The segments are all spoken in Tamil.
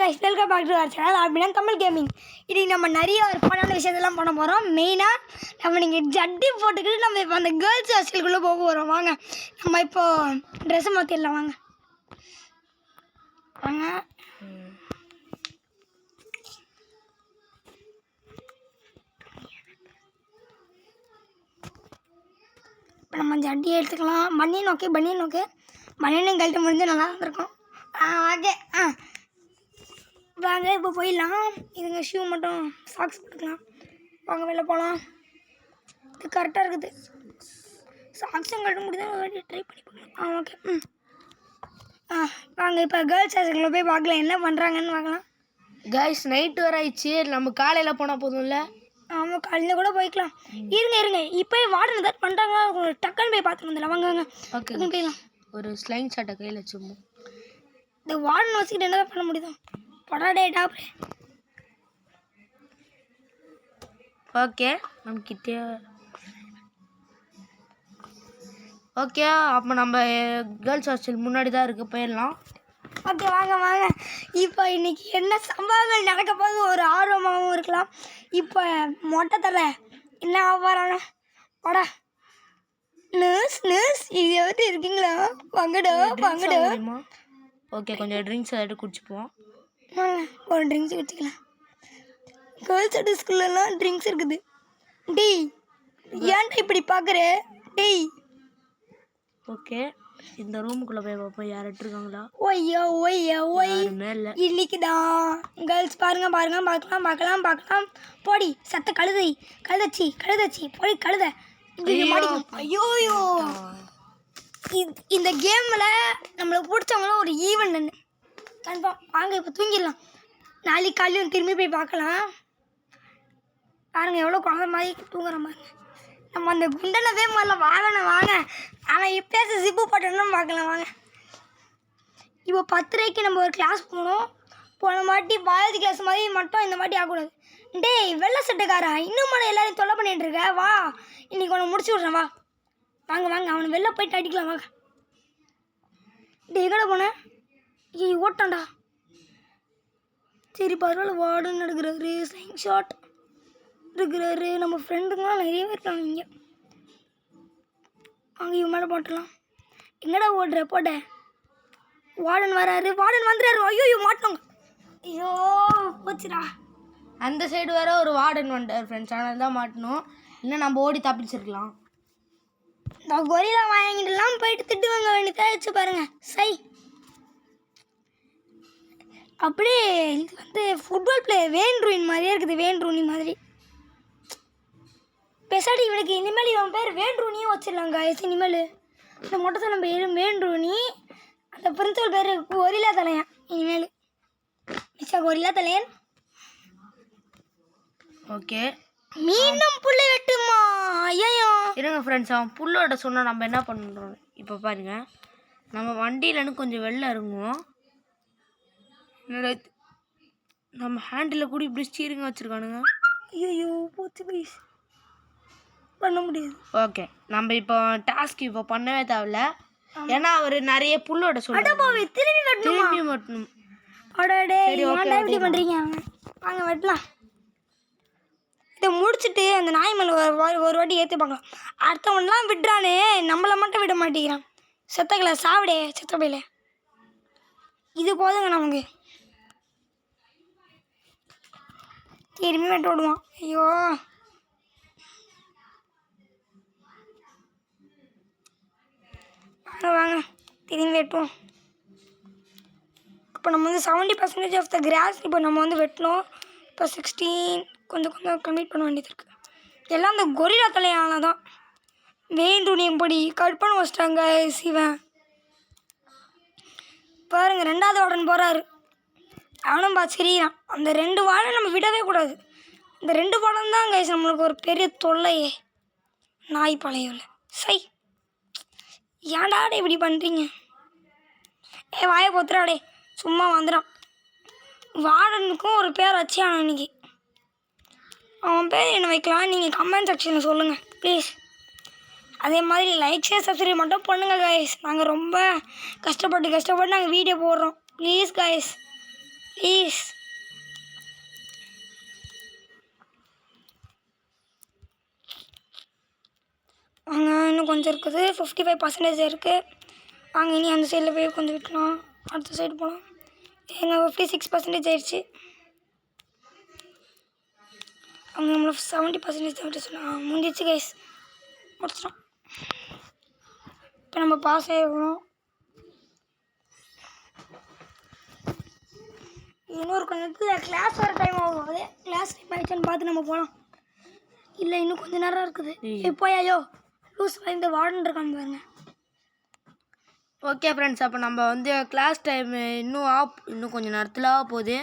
guys, welcome back to our channel. அப்படின்னா தமிழ் கேமிங். இன்றைக்கி நம்ம நிறைய ஒரு ஃபன்னான விஷயத்தெல்லாம் பண்ண போகிறோம். மெயினாக நம்ம நீங்கள் ஜட்டி போட்டுக்கிட்டு நம்ம இப்போ அந்த கேர்ள்ஸ் ஹாஸ்டலுக்குள்ளே போக போகிறோம். வாங்க நம்ம இப்போது ட்ரெஸ்ஸை மாற்றிடலாம். வாங்க வாங்க இப்போ நம்ம ஜட்டியை எடுத்துக்கலாம். பனியன் ஓகே பனியனும் கழட்ட முடிஞ்சு நல்லா இருந்திருக்கும். ஓகே வாங்க இப்போ போயிடலாம். இதுங்க ஷூ மட்டும் சாக்ஸ் போட்டுக்கலாம். வாங்க வெளில போகலாம். இது கரெக்டாக இருக்குது. சாக்ஸும் கட்ட முடியுது, ட்ரை பண்ணி பார்க்கலாம். ஓகே வாங்க இப்போ கேர்ள்ஸ் ஹாஸ்டலுக்குள்ள போய் பார்க்கலாம் என்ன பண்ணுறாங்கன்னு பார்க்கலாம். கைஸ் நைட்டு வர ஆயிடுச்சு, நம்ம காலையில் போனால் போதும்ல. ஆமாம் காலையில் கூட போய்க்கலாம். இருங்க இப்போ வார்டன் ஏதாவது பண்ணுறாங்க, டக்குன்னு போய் பார்த்துட்டு வந்துடலாம். வாங்க ஓகே போயிடலாம். ஒரு ஸ்லைங் ஷாட்டை கையில் வச்சுருவோம். இந்த வார்டன் வச்சுக்கிட்டு என்ன தான் பண்ண முடியுதோ படாடே டாப்ரே. ஓகே நம்மக்கிட்டே ஓகே அப்போ நம்ம கேர்ள்ஸ் ஹாஸ்டல் முன்னாடி தான் இருக்குது, போயிடலாம். ஓகே வாங்க இப்போ இன்றைக்கி என்ன சம்பவங்கள் நடக்க போது ஒரு ஆர்வமாகவும் இருக்கலாம். இப்போ மொட்டை தலை என்ன ஆவாரான வாடா நியூஸ் இது வந்து இருக்கீங்களா? வாங்கடா ஓகே கொஞ்சம் ட்ரிங்க்ஸ் ஏதாட்டு குடிச்சுப்போம். ஒரு ட்ரிங்க்ஸ் குடிச்சிக்கலாம். கேர்ள்ஸ் ஹாஸ்டல் ஸ்கூல்லலாம் ட்ரிங்க்ஸ் இருக்குது. டேய் ஏன்டா இப்படி பார்க்குற? டேய் ஓகே இந்த ரூமுக்குள்ளே போய் பார்ப்போம் யார்ட்டு இருக்காங்களா. ஒய் இன்னைக்கு தான் கேர்ள்ஸ் பார்க்கலாம். போடி சத்த கழுதச்சி போடி கழுத. ஐயோ இந்த கேமில் நம்மளுக்கு பிடிச்சவங்களும் ஒரு ஈவெண்ட் கன்ஃபார்ம். வாங்க இப்போ தூங்கிடலாம். நாளைக்கு காலையும் திரும்பி போய் பார்க்கலாம். பாருங்க எவ்வளோ குழந்தை மாதிரி தூங்குற மாதிரி. நம்ம அந்த குண்டனவே முதல்ல வாங்க ஆனால் எப்பயாச்சும் ஜிப்பு போட்டோன்னு பார்க்கலாம். வாங்க இப்போ 10:30க்கு நம்ம ஒரு கிளாஸ் போன மாட்டி பயாலஜி கிளாஸ் மாதிரி மட்டும் இந்த மாட்டி ஆகக்கூடாது. டேய் வெள்ளை சட்டைக்காரா இன்னும் மட்டும் எல்லாரையும் தொல்லை பண்ணிகிட்டு இருக்க. வா இன்னைக்கு உன்னை முடிச்சு விட்றேன். வாங்க அவனை வெளில போயிட்டு அடிக்கலாம். வாங்க டே எங்கடா போனேன்? ஓட்டான்டா. சரி பரவாயில்ல. வார்டுன்னு எடுக்கிறாரு, ஸ்லைங் ஷாட் இருக்கிறாரு. நம்ம ஃப்ரெண்டுங்களாம் நிறைய பேர் இருக்காங்க இங்கே. அங்கே இவன் மேலே போட்டலாம். எங்கடா ஓடுற போட்ட? வார்டன் வந்துடுறாரு. ஐயோ மாட்டோங்க. ஐயோ போச்சுடா. அந்த சைடு வேற ஒரு வார்டன் வந்துட்டார் ஃப்ரெண்ட்ஸ், ஆனால் தான் மாட்டணும். இன்னும் நம்ம ஓடி தப்பிச்சிருக்கலாம். இந்த கொரிலா வாங்கிட்டுலாம் போயிட்டு திட்டு வாங்க வேண்டியதாக வச்சு பாருங்க. அப்படியே இது வந்து ஃபுட்பால் பிளேயர் வேன் ரூனி மாதிரியே இருக்குது. வேன் ரூனி மாதிரி பெசாடி. இவனுக்கு இனிமேல் இவன் பேர் வேன் ரூனியும் வச்சிடலாங்க. இனிமேல் இந்த மொட்டை நம்ம பேர் வேன் ரூனி, அந்த பிரின்சிபல் பேர் கொரிலா தலையன். இனிமேல் கொரிலா தலையன். ஓகே மீண்டும் புள்ளை வெட்டுமா? ஐயோ இருங்க ஃப்ரெண்ட்ஸ், அவன் புல்லோட சொன்னால் நம்ம என்ன பண்ணுறோம் இப்போ பாருங்க. நம்ம வண்டியிலன்னு கொஞ்சம் வெளில இறங்குவோம். நம்ம ஹேண்டில் கூட இப்படி ஸ்டீரிங் வச்சுருக்கானுங்க. ஐயோ போச்சு ப்ளீஸ் பண்ண முடியாது. ஓகே நம்ம இப்போ டாஸ்க் இப்போ பண்ணவே தேவையில்ல, ஏன்னா அவர் நிறைய புல்லோட சொல்லுவாங்க. திரும்பி வெட்டணும். எப்படி பண்ணுறீங்க? வாங்க வெட்டலாம். இதை முடிச்சுட்டு அந்த நாய் மேலே ஒரு வாட்டி ஏற்றி பார்க்கலாம். அடுத்தவன்லாம் விடுறானே, நம்மளை மட்டும் விட மாட்டேங்கிறான். செத்தக்கல சாவிடே செத்த பையில. இது போதுங்க நமக்கு. திரும்பி வெட்ட விடுவான். ஐயோ வாங்க திரும்பி வெட்டுவோம். இப்போ நம்ம வந்து 70% ஆஃப் த கிராஸ் இப்போ நம்ம வந்து வெட்டணும். இப்போ 16 கொஞ்சம் கம்ப்ளீட் பண்ண வேண்டியது இருக்குது. எல்லாம் அந்த கொரிலா தலையால தான். வெயின் துணியும் படி கட் பண்ண வச்சிட்டாங்க. சிவன் பாருங்க 2வது வார்டன் போகிறாரு. அவனும் சரிதான். அந்த 2 வார்டன் நம்ம விடவே கூடாது. இந்த 2 வார்டன் தான் கைஸ் நம்மளுக்கு ஒரு பெரிய தொல்லையே. நாய் பழையவில் ஏன்டாடே இப்படி பண்ணுறீங்க? வாயை பொத்துறாடே சும்மா வந்துடான். வார்டனுக்கும் ஒரு பேர் வச்சு அவன் இன்னைக்கு. அவன் பேர் என்ன வைக்கலாம் நீங்கள் கமெண்ட் செக்ஷனில் சொல்லுங்கள் ப்ளீஸ். அதே மாதிரி லைக் ஷேர் சப்ஸ்கிரைப் மட்டும் பண்ணுங்கள் கைஸ். நாங்கள் ரொம்ப கஷ்டப்பட்டு நாங்கள் வீடியோ போடுறோம். Please guys please. வாங்க, இன்னும் கொஞ்சம் இருக்குது. 55% இருக்குது. வாங்க, இனி அந்த சைடில் போய் கொஞ்சம் விற்கலாம். அடுத்த சைடு போகலாம். எங்க 56% ஆயிடுச்சு. அவங்க நம்மளை 70% தான் விட்டு சொன்னா முடிஞ்சிச்சு கைஸ். முடிச்சிட்டோம். இப்போ நம்ம பாஸ் ஆகிடுவோம். இன்னொரு கொஞ்சம் நேரத்தில் கிளாஸ் வர டைம் ஆகும். கிளாஸ் டைம் ஆகிடுச்சுன்னு பார்த்து நம்ம போகலாம். இல்லை, இன்னும் கொஞ்சம் நேரம் இருக்குது. இப்போ ஐயோ லூஸ் இந்த வார்டன் இருக்கான்னு பாருங்க. ஓகே ஃப்ரெண்ட்ஸ், அப்போ நம்ம வந்து கிளாஸ் டைம் இன்னும் கொஞ்சம் நேரத்தில் ஆக போகுது.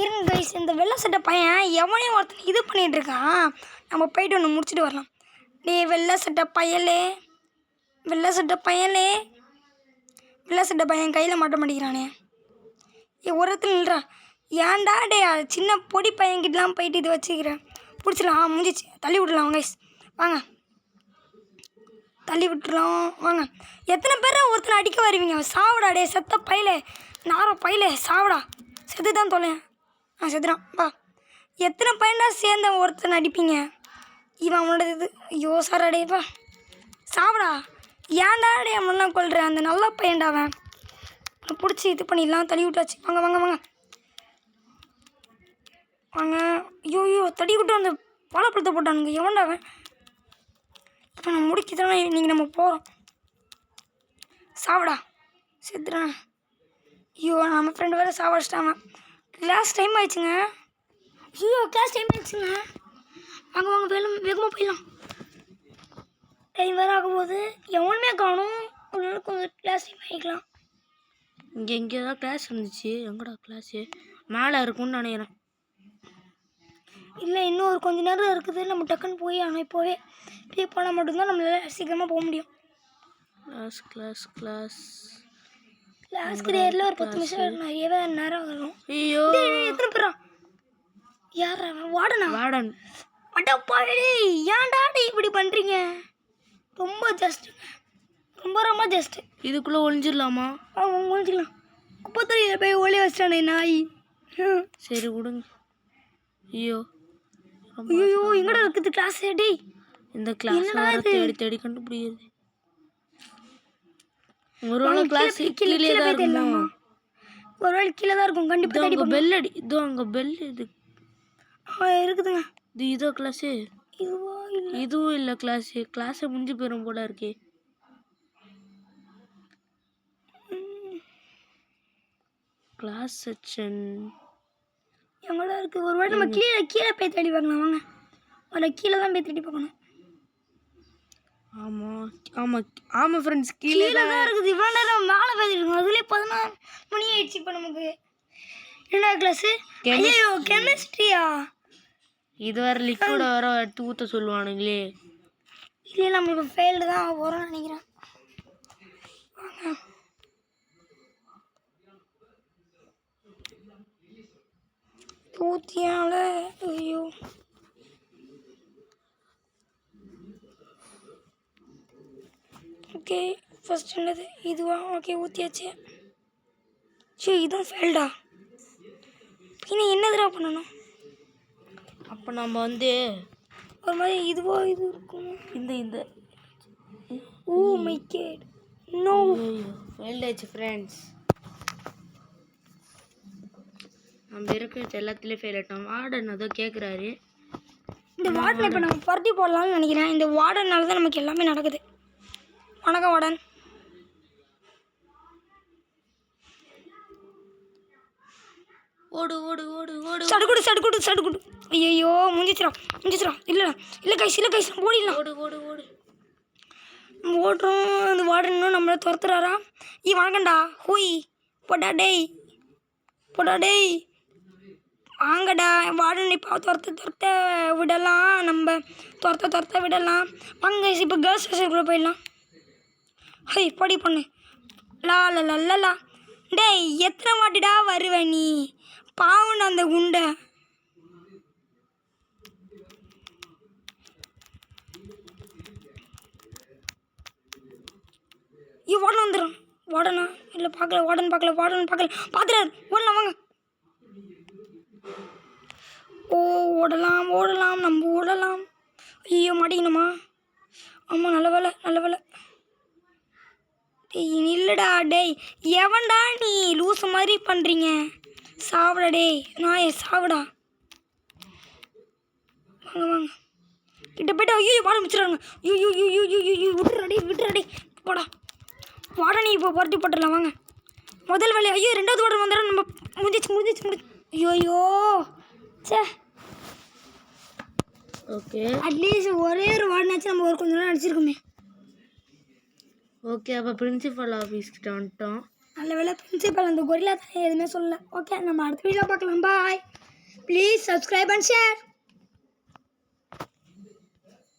இருங்க கைஸ், இந்த வெள்ளை சட்டை பையன் எவனையும் ஒருத்தன் இது பண்ணிகிட்டு இருக்கான். நம்ம போயிட்டு ஒன்று முடிச்சுட்டு வரலாம். வெள்ளை சட்டை பையலே, வெள்ளை சட்டை பையலே, வெள்ளை சட்டை பையன் கையில் மாட்ட மாட்டேங்கிறானே. ஒரு இடத்துல நில்றா. ஏன்டா டே சின்ன பொடி பையன்கிட்டலாம் போயிட்டு இது வச்சுக்கிறேன். பிடிச்சிடலாம். முடிஞ்சிச்சு. தள்ளி விடலாம் கைஸ். வாங்க, தள்ளி விட்டுலாம். வாங்க, எத்தனை பேரை ஒருத்தனை அடிக்க வருவீங்க? சாவடா டே செத்த பையலே, நார பையலே, சாவடா. செத்து தான் தொலையன். செத்துறான். வா, எத்தனை பையன்டா சேர்ந்த ஒருத்தனை அடிப்பீங்க? இவன் அவனோட இது. ஐயோ சாரா டேப்பா, சாவடா. ஏன்டா டே அவனெல்லாம் கொள்கிறேன்? அந்த நல்ல பையன்டா அவன். பிடிச்சி இது பண்ணிடலாம். தள்ளி விட்டாச்சு. வாங்க வாங்க வாங்க வாங்க. ஐயோ தடி விட்டு அந்த வாழைப்பழத்தை போட்டானுங்க. எவன்டா அவன்? இப்போ நான் முடிக்கதானே இன்றைக்கி நம்ம போகிறோம். சாவடா, செத்துறான். ஐயோ நம்ம ஃப்ரெண்டு வேறு சாவடிச்சிட்டாங்க. கிளாஸ் டைம் ஆயிடுச்சுங்க. ஐயோ கிளாஸ் டைம் ஆயிடுச்சுங்க. வாங்க வாங்க வேகமாக போயிடலாம். டைம் வேறு ஆகும்போது எவனுமே காணும். ஒரு நாள் கொஞ்சம் கிளாஸ் டைம் ஆகிக்கலாம். இங்கே தான் கிளாஸ் இருந்துச்சு. எங்கடா கிளாஸு? மேலே இருக்கும்னு நினைக்கிறேன். இல்லை, இன்னும் ஒரு கொஞ்சம் நேரம் இருக்குது. நம்ம டக்குன்னு போய் ஆனால் இப்போவே போனால் மட்டும்தான் நம்மளால் சீக்கிரமாக போக முடியும். கிளாஸ் கிளாஸ் கிளாஸ் கிளாஸ்க்கு நேரில் ஒரு 10 நிமிஷம் நிறையவே நேரம் வரும். ஐயோ எத்தனை பேரா? யார் அவன்? வார்டனா? வார்டன். அடப்பாடி, ஏன்டா இப்படி பண்ணுறீங்க? ரொம்ப ஜஸ்ட்டுங்க, ரொம்ப ரொம்ப ஜஸ்ட்டு. இதுக்குள்ளே ஒழிஞ்சிடலாமா? ஒழிஞ்சிக்கலாம். குப்பை தொழிலில் போய் ஒளி வச்சிட்டானே நாய். சரி விடுங்க. ஐயோ ஐயோ எங்கடா இருக்குது கிளாஸ்? டேய், இந்த கிளாஸ் தேடி தேடி கண்டுபிடிக்கிறது. ஒரு வேளை கிளாஸ் கீழே தான் இருக்குமா? ஒரு வேளை கீழே தான் இருக்கும். கண்டிப்பாக தேடி அங்கே பெல் அடி. இதோ அங்கே பெல் இது இருக்குதுங்க. இதோ கிளாஸு. இதுவா? இல்லை, இதுவும் இல்லை கிளாஸு. கிளாஸை முடிஞ்சு போயிடும் போல இருக்கே. கிளாஸ் செக்ஷன் எங்கடா இருக்குது? ஒரு வேளை நம்ம கீழே போய் தேடி பார்க்கலாம். வாங்க, ஒரு கீழே தான் போய் தேடி பார்க்கணும். ஆமாம் ஆமாம் ஆமாம் ஃப்ரெண்ட்ஸ், கீழே தான் இருக்குது. இவ்வளோ நேரம் மேலே பேசிட்டு இருக்கோம். அதுலேயே 14 மணி ஆயிடுச்சு. இப்போ நமக்கு என்ன கிளாஸு? ஐயோ கெமிஸ்ட்ரியா? இது வேறு லிக்விட வேறு எடுத்து ஊற்ற சொல்லுவானுங்களே. இல்லையே, நம்ம இப்போ ஃபெயில்டு தான் வரோம்னு நினைக்கிறேன். ஊற்றியால ஐயோ ஓகே. ஃபர்ஸ்ட் என்னது? இதுவா? ஓகே, ஊற்றியாச்சு. சரி, இதுவும் ஃபெயில்டா? இன்னும் என்னதுடா பண்ணணும்? அப்போ நம்ம வந்து ஒரு மாதிரி இதுவா இது இருக்கும். இந்த oh my god, no failed ஆயிடுச்சு ஃப்ரெண்ட்ஸ். நம்ம இருக்கிறது எல்லாத்துலேயும் ஃபெயில் ஆகிட்டோம். வார்டன் ஏதோ கேட்குறாரு. இந்த வார்டன் இப்போ நம்ம பருத்தி போடலாம்னு நினைக்கிறேன். இந்த வார்டனால தான் நமக்கு எல்லாமே நடக்குது. வணக்கம் வார்டன். ஓடு ஓடு ஓடு ஓடு. சடுகுடு சடுகுடு சடுகுடு. ஐயோ முடிஞ்சிச்சிரா. இல்லை கைஸ் ஓடிடலாம். ஓடு ஓடு ஓடு. ஓடுறோம். அந்த வார்டன் இன்னும் நம்மளை துரத்துறாரா? வணக்கம்டா. ஹூய் போடா டேய் வாங்கடா. வார்டன் இப்போ துரத்த விடலாம். நம்ம துரத்த விடலாம். வாங்க இப்போ கேர்ள்ஸ் ஹாஸ்டலுக்குள்ளே போயிடலாம். ஹை பொடி பொண்ணு. லா டேய், எத்தனை வாட்டிடா வருவ நீ? பாவம் அந்த குண்டை. வார்டன் வந்துடும். வார்டனா? இல்லை பார்க்கல. பார்த்துறாரு. ஓடலாம் வாங்க. ஓடலாம் ஓடலாம் நம்ம ஓடலாம். ஐயோ மாட்டிக்கணுமா? ஆமாம், நல்ல வேலை நல்ல வேலை. டேய் நில்லுடா டேய், எவன்டா நீ லூசு மாதிரி பண்ணுறீங்க? சாவுடா டேய், நான் சாவுடா. வாங்க வாங்க கிட்ட போய்ட்டு. ஐயோ வாட முடிச்சிடுறாங்க. ஐயோ ஐயோ ஐயோ ஐயோ விட்டுறாடி போடா. வாடா நீ இப்போ புரட்டி போட்டுடலாம் வாங்க. முதல் வேலை. ஐயோ ரெண்டாவது வாடர் வந்துடும். நம்ம முடிஞ்சிச்சு. ஐயோ சே. ஓகே அட்லீஸ்ட் ஒரே ஒரு வார்டுனாச்சும் நம்ம ஒரு கொஞ்சம் நேரம் அடிச்சிருக்கோமே. ஓகே, அப்போ பிரின்சிபல் ஆஃபீஸ்கிட்ட வந்துட்டோம். நல்ல வேலை பிரின்சிபல் அந்த கொரில்லா தானே எதுவுமே சொல்லல. ஓகே, நம்ம அடுத்த வீடியோ பார்க்கலாம். Bye. Please subscribe and share.